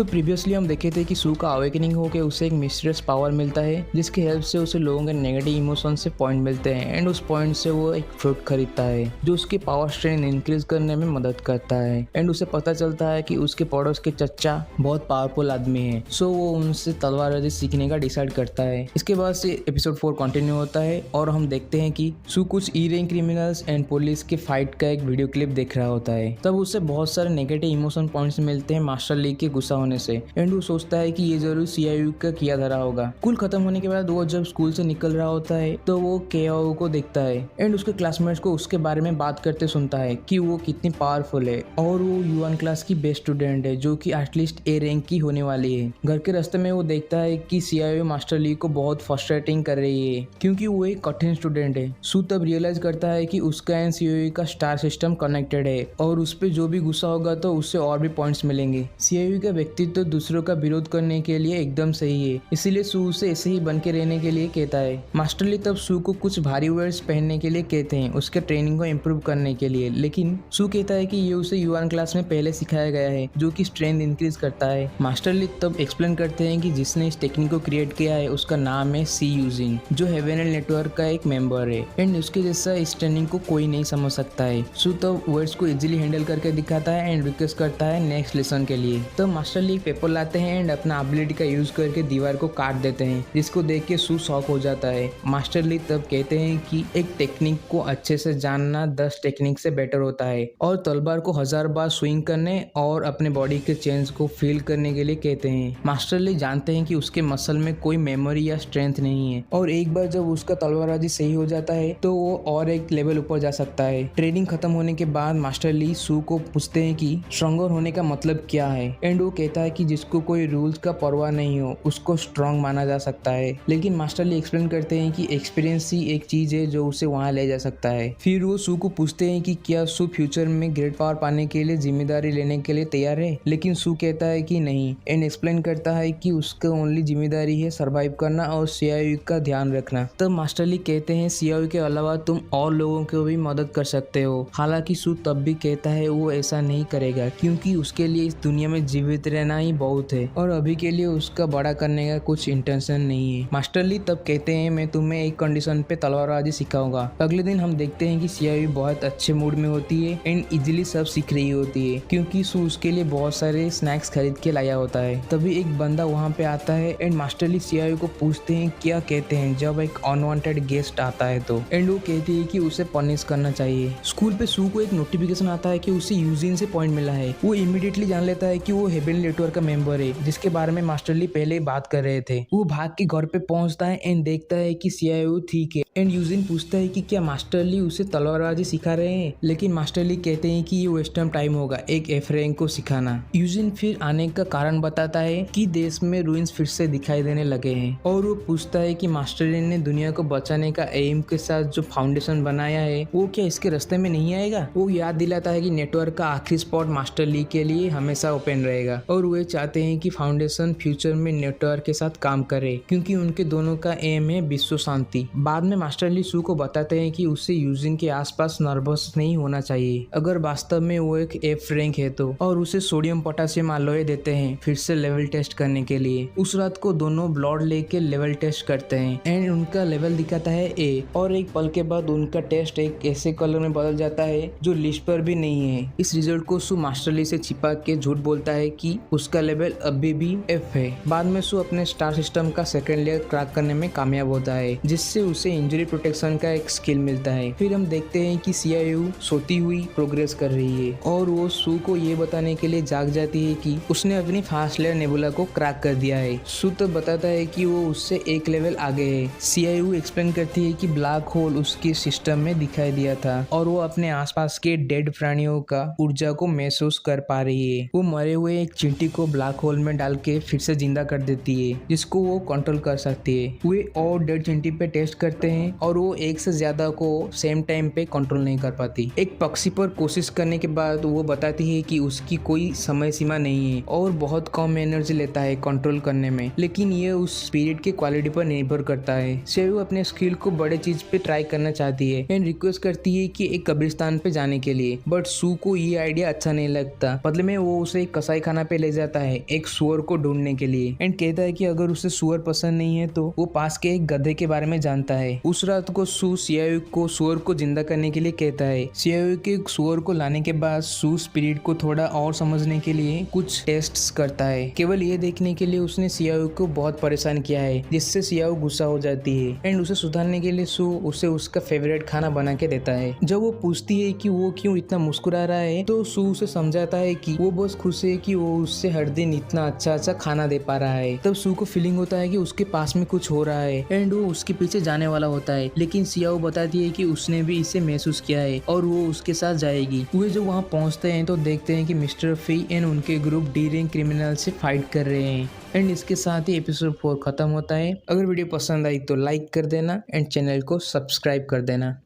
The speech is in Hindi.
तो प्रीवियसली हम देखे थे कि सू का अवेकनिंग होकर उसे एक मिस्टीरियस पावर मिलता है जिसकी हेल्प से उसे लोगों के नेगेटिव इमोशन से पॉइंट मिलते हैं एंड उस पॉइंट से वो एक फ्रूट खरीदता है जो उसकी पावर स्ट्रेंथ इंक्रीज करने में मदद करता है एंड उसे पता चलता है कि उसके पड़ोस के चच्चा बहुत पावरफुल आदमी है। सो वो उनसे तलवारबाजी सीखने का डिसाइड करता है। इसके बाद से एपिसोड 4 कंटिन्यू होता है और हम देखते हैं कि सू कुछ E rank criminals and police के फाइट का एक वीडियो क्लिप देख रहा होता है। तब उसे बहुत सारे नेगेटिव इमोशन पॉइंट्स मिलते हैं मास्टर ली के गुस्सा होने से एंड वो सोचता है कि ये जरूर सीआईयू का किया धरा होगा। स्कूल खत्म होने के बाद वो जब स्कूल से निकल रहा होता है तो वो केओ को देखता है एंड उसके क्लासमेट्स को उसके बारे में बात करते सुनता है कि वो कितनी पावरफुल है और वो यूएन क्लास की बेस्ट स्टूडेंट है जो कि एटलीस्ट ए रैंक की होने वाली है। घर के रास्ते में वो देखता है कि सीआईयू मास्टर ली को बहुत फ्रस्ट्रेटिंग कर रही है क्योंकि वो एक कठिन स्टूडेंट है। सू तब रियलाइज करता है कि उसका एंड सीआईयू का स्टार सिस्टम कनेक्टेड है और उस पर जो भी गुस्सा होगा तो उससे और भी पॉइंट्स मिलेंगे। सीआईयू का व्यक्तित्व तो दूसरों का विरोध करने के लिए एकदम सही है, इसीलिए सू उसे ऐसे ही बन के रहने के लिए कहता है। मास्टर ली तब सू को कुछ भारी वर्ड्स पहनने के लिए कहते हैं उसके ट्रेनिंग को इम्प्रूव करने के लिए, लेकिन सू कहता है कि ये उसे यूएन क्लास में पहले सिखाया गया है जो कि स्ट्रेंथ इंक्रीज करता है। मास्टर ली तब एक्सप्लेन करते हैं कि जिसने इस टेक्निक को क्रिएट किया है उसका नाम है सी यूजिन जो हेवन एंड नेटवर्क का एक मेंबर है एंड उसके जैसा इस ट्रेनिंग को कोई नहीं समझ सकता है। सू तब वर्ड्स को इजीली हैंडल करके दिखाता है एंड रिक्वेस्ट करता है नेक्स्ट लेसन के लिए। तब मास्टर ली पेपर लाते हैं एंड अपना एबिलिटी का यूज करके दीवार को काट देते हैं जिसको देख के सू शॉक हो जाता है। मास्टर ली तब कहते हैं कि एक टेक्निक को अच्छे से जानना 10 टेक्निक से बेटर होता है और तलवार को 1000 बार स्विंग करने और अपने बॉडी के चेंज को फील करने के लिए कहते हैं। मास्टर ली जानते हैं कि उसके मसल में कोई मेमोरी या स्ट्रेंथ नहीं है और एक बार जब उसका तलवारबाजी सही हो जाता है तो वो और एक लेवल ऊपर जा सकता है। ट्रेनिंग खत्म होने के बाद मास्टर ली सू को पूछते हैं कि स्ट्रॉन्गर होने का मतलब क्या है एंड वो कहता है कि जिसको कोई रूल्स का परवाह नहीं हो उसको स्ट्रॉन्ग माना जा सकता है, लेकिन मास्टर ली एक्सप्लेन करते हैं कि एक्सपीरियंस ही एक चीज है जो उसे वहां ले जा सकता है। फिर वो सू को पूछते हैं कि क्या सू फ्यूचर में ग्रेट पावर पाने के लिए जिम्मेदारी लेने के लिए तैयार है, लेकिन सू कहता है कि नहीं एंड एक्सप्लेन करता है कि उसका ओनली जिम्मेदारी है सर्वाइव करना और सीआईयू का ध्यान रखना। तब मास्टर ली कहते हैं सीआईयू के अलावा तुम और लोगों को भी मदद कर सकते हो। हालांकि सू तब भी कहता है वो ऐसा नहीं करेगा क्योंकि उसके लिए इस दुनिया में जीवित रहना ही बहुत है और अभी के लिए उसका बड़ा करने का कुछ इंटेंशन नहीं है। मास्टर ली तब कहते हैं मैं तुम्हें एक कंडीशन पे तलवारबाजी सिखाऊंगा। अगले दिन हम देखते हैं कि सीआईयू बहुत अच्छे मूड में होती है एंड इजीली सब सीख रही होती है क्योंकि सू उसके लिए बहुत सारे स्नैक्स खरीद के लाया होता है। तभी एक बंदा वहाँ पे आता है एंड मास्टर ली सीआईयू को पूछते हैं क्या कहते हैं जब एक अनवांटेड गेस्ट आता है तो, एंड वो कहती है कि उसे पनिश करना चाहिए। स्कूल पे सू को एक नोटिफिकेशन आता है कि उसे यूजिन से पॉइंट मिला है। वो इमीडिएटली जान लेता है कि वो हेवन नेटवर्क का मेंबर है जिसके बारे में मास्टर ली पहले बात कर रहे थे। वो भाग के घर पे पहुंचता है एंड देखता है कि सीआईयू ठीक है एंड यूजिन पूछता है कि क्या मास्टर ली उसे तलवारबाजी सिखा रहे हैं, लेकिन मास्टर ली कहते हैं कि ये वेस्टर्न टाइम होगा एक एफ रैंक को सिखाना। यूजिन फिर आने का कारण बताता है कि देश में रूइंस फिर से दिखाई देने लगे हैं और वो पूछता है कि मास्टर ली ने दुनिया को बचाने का एम के साथ जो फाउंडेशन बनाया है वो क्या इसके रास्ते में नहीं आएगा। वो याद दिलाता है कि नेटवर्क का आखिरी स्पॉट मास्टर ली के लिए हमेशा ओपन रहेगा और वे चाहते हैं कि फाउंडेशन फ्यूचर में नेटवर्क के साथ काम करे क्योंकि उनके दोनों का एम है विश्व शांति। बाद में मास्टर ली सू को बताते हैं कि उसे यूजिन के आसपास नर्वस नहीं होना चाहिए अगर वास्तव में वो एक एफ रैंक है तो, और उसे सोडियम पोटेशियम अलॉय देते हैं फिर से लेवल टेस्ट करने के लिए। उस रात को दोनों ब्लड लेके लेवल टेस्ट करते हैं एंड उनका लेवल दिखाता है ए और एक पल के बाद उनका टेस्ट एक ऐसे कलर में बदल जाता है जो लिस्ट पर भी नहीं है। इस रिजल्ट को सू मास्टर ली से छिपा के झूठ बोलता है कि उसका लेवल अभी भी एफ है। बाद में सू अपने स्टार सिस्टम का सेकंड लेयर क्रैक करने में कामयाब होता है जिससे उसे इंजरी प्रोटेक्शन का एक स्किल मिलता है। फिर हम देखते हैं कि सीआईयू सोती हुई प्रोग्रेस कर रही है और वो सू को ये बताने के लिए जाग जाती है कि उसने अपनी फास्ट लेयर नेबुला को क्रैक कर दिया है। सू तो बताता है कि वो उससे एक लेवल आगे है। सीआईयू एक्सप्लेन करती है कि ब्लैक होल उसके सिस्टम में दिखाई दिया था और वो अपने आसपास के डेड प्राणियों का ऊर्जा को महसूस कर पा रही है। वो मरे हुए एक चींटी को ब्लैक होल में डाल के फिर से जिंदा कर देती है जिसको वो कंट्रोल कर सकती है। वे और डेड चींटी पे टेस्ट करते हैं और वो एक से ज्यादा को सेम टाइम पे कंट्रोल नहीं कर पाती। एक पक्षी पर कोशिश करने के बाद वो बताती है कि उसकी कोई समय सीमा नहीं है और बहुत कम एनर्जी लेता है कंट्रोल करने में, लेकिन ये उस स्पिरिट की क्वालिटी पर निर्भर करता है। सेव अपने स्किल को बड़े चीज पे ट्राई करना चाहती है एंड रिक्वेस्ट करती है कि एक कब्रिस्तान पे जाने के लिए, बट सू को ये आइडिया अच्छा नहीं लगता। बदले में वो उसे एक कसाई खाना पे ले ले जाता है एक सुअर को ढूंढने के लिए एंड कहता है कि अगर उसे सुअर पसंद नहीं है तो वो पास के एक गधे के बारे में जानता है। उस रात को सू सियाओ को सुअर को जिंदा करने के लिए कहता है। सियाओ के सुअर को लाने के बाद सू स्पिरिट को थोड़ा और समझने के लिए कुछ टेस्ट्स करता है। केवल ये देखने के लिए उसने सियाओ को बहुत परेशान किया है, जिससे सियाओ गुस्सा हो जाती है एंड उसे सुधारने के लिए सू उसे उसका फेवरेट खाना बना के देता है। जब वो पूछती है कि वो क्यों इतना मुस्कुरा रहा है तो सू उसे समझाता है कि वो बहुत खुश है कि वो उससे हर दिन इतना अच्छा अच्छा खाना दे पा रहा है। तब सू को फीलिंग होता है कि उसके पास में कुछ हो रहा है एंड वो उसके पीछे जाने वाला होता है, लेकिन सियाओ बताती है कि उसने भी इसे महसूस किया है और वो उसके साथ जाएगी। वे जब वहाँ पहुँचते हैं तो देखते हैं कि मिस्टर फी एंड उनके ग्रुप डी रैंक क्रिमिनल से फाइट कर रहे हैं एंड इसके साथ ही एपिसोड 4 खत्म होता है। अगर वीडियो पसंद आई तो लाइक कर देना एंड चैनल को सब्सक्राइब कर देना।